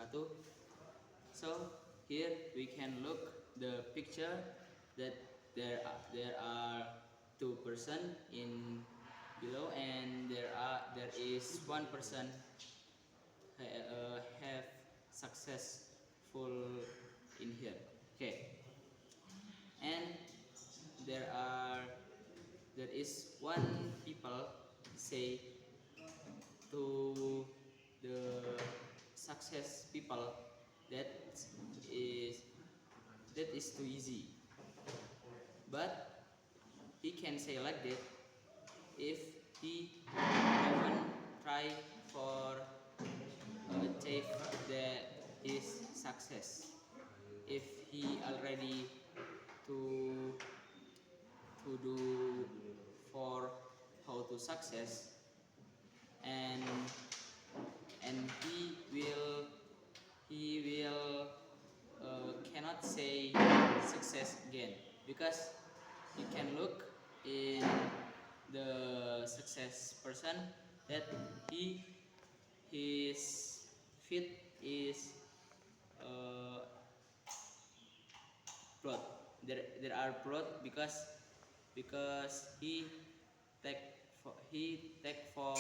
wabarakatuh. So here we can look the picture that there are two person in below, and there is one person have successful in here. Okay, and there are there is one people say to the success people that is that is too easy, but he can say like that if he haven't tried for achieve that his success. If he already to do for how to success, and he will cannot say success again, because you can look in the success person that his feet is broad. There are broad because he take for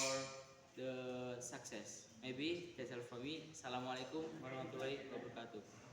the success. Maybe that's all for me. Assalamualaikum warahmatullahi wabarakatuh.